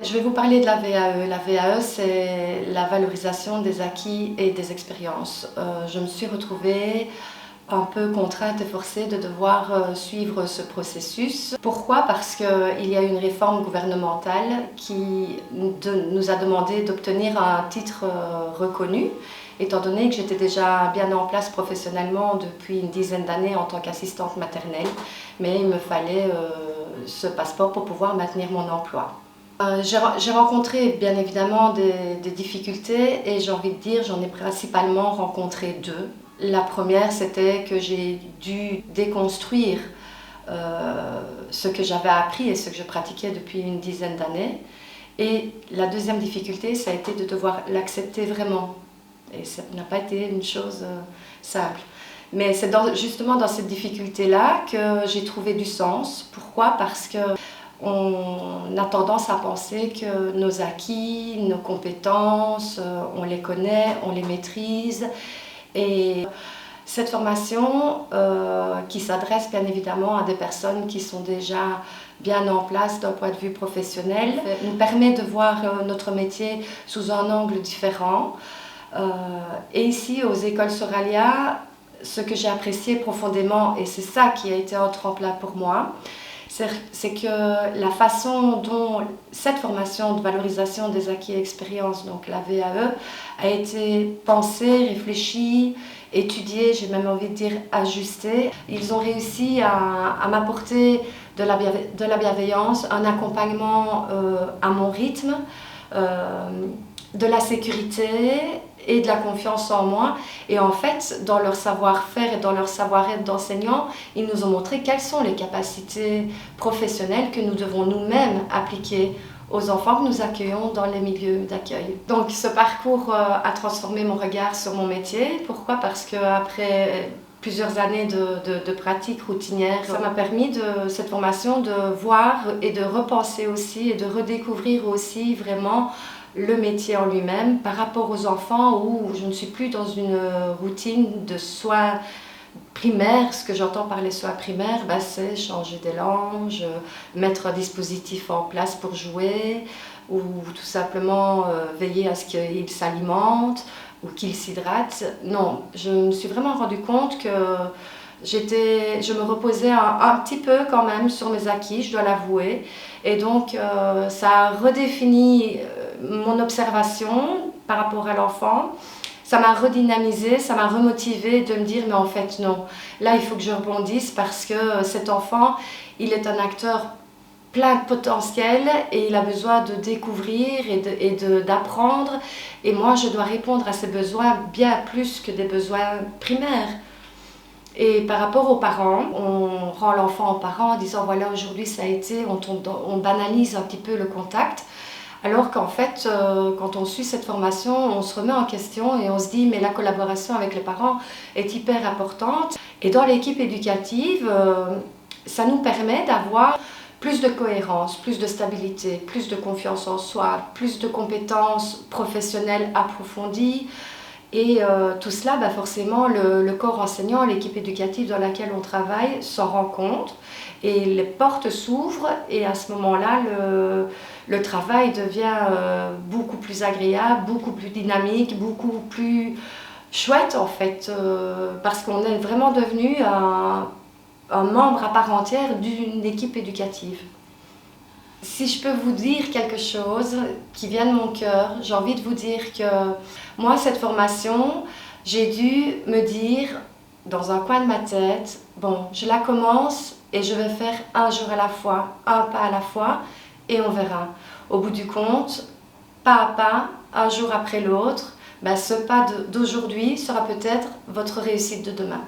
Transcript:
Je vais vous parler de la VAE. La VAE, c'est la valorisation des acquis et des expériences. Je me suis retrouvée un peu contrainte et forcée de devoir suivre ce processus. Pourquoi? Parce qu'il y a une réforme gouvernementale qui nous a demandé d'obtenir un titre reconnu, étant donné que j'étais déjà bien en place professionnellement depuis une dizaine d'années en tant qu'assistante maternelle, mais il me fallait ce passeport pour pouvoir maintenir mon emploi. J'ai rencontré bien évidemment des difficultés et j'ai envie de dire j'en ai principalement rencontré deux. La première, c'était que j'ai dû déconstruire ce que j'avais appris et ce que je pratiquais depuis une dizaine d'années. Et la deuxième difficulté, ça a été de devoir l'accepter vraiment. Et ça n'a pas été une chose simple. Mais c'est justement dans cette difficulté-là que j'ai trouvé du sens. Pourquoi? Parce que on a tendance à penser que nos acquis, nos compétences, on les connaît, on les maîtrise. Et cette formation, qui s'adresse bien évidemment à des personnes qui sont déjà bien en place d'un point de vue professionnel, nous permet de voir notre métier sous un angle différent. Et ici, aux écoles Soralia, ce que j'ai apprécié profondément, et c'est ça qui a été un tremplin pour moi, c'est que la façon dont cette formation de valorisation des acquis et expériences, donc la VAE, a été pensée, réfléchie, étudiée, j'ai même envie de dire ajustée. Ils ont réussi à m'apporter de la bienveillance, un accompagnement à mon rythme, de la sécurité et de la confiance en moi. Et en fait, dans leur savoir-faire et dans leur savoir-être d'enseignants, ils nous ont montré quelles sont les capacités professionnelles que nous devons nous-mêmes appliquer aux enfants que nous accueillons dans les milieux d'accueil. Donc ce parcours a transformé mon regard sur mon métier. Pourquoi? Parce qu'après plusieurs années de pratique routinière, ça m'a permis, cette formation, de voir et de repenser aussi et de redécouvrir aussi vraiment le métier en lui-même par rapport aux enfants, où je ne suis plus dans une routine de soins primaires. Ce que j'entends par les soins primaires, c'est changer des langes, mettre un dispositif en place pour jouer, ou tout simplement veiller à ce qu'il s'alimente ou qu'il s'hydrate. Non, je me suis vraiment rendu compte que je me reposais un petit peu quand même sur mes acquis, je dois l'avouer. Et donc ça a redéfini mon observation par rapport à l'enfant. Ça m'a redynamisé, ça m'a remotivé de me dire mais en fait non, là il faut que je rebondisse parce que cet enfant, il est un acteur plein de potentiel et il a besoin de découvrir et d'apprendre. Et moi je dois répondre à ses besoins bien plus que des besoins primaires. Et par rapport aux parents, on rend l'enfant aux parents en disant voilà, aujourd'hui ça a été, on banalise un petit peu le contact. Alors qu'en fait, quand on suit cette formation, on se remet en question et on se dit mais la collaboration avec les parents est hyper importante. Et dans l'équipe éducative, ça nous permet d'avoir plus de cohérence, plus de stabilité, plus de confiance en soi, plus de compétences professionnelles approfondies. Et tout cela, forcément, le corps enseignant, l'équipe éducative dans laquelle on travaille s'en rend compte et les portes s'ouvrent et à ce moment-là, le travail devient beaucoup plus agréable, beaucoup plus dynamique, beaucoup plus chouette en fait, parce qu'on est vraiment devenu un membre à part entière d'une équipe éducative. Si je peux vous dire quelque chose qui vient de mon cœur, j'ai envie de vous dire que moi, cette formation, j'ai dû me dire dans un coin de ma tête, bon, je la commence et je vais faire un jour à la fois, un pas à la fois et on verra. Au bout du compte, pas à pas, un jour après l'autre, ce pas d'aujourd'hui sera peut-être votre réussite de demain.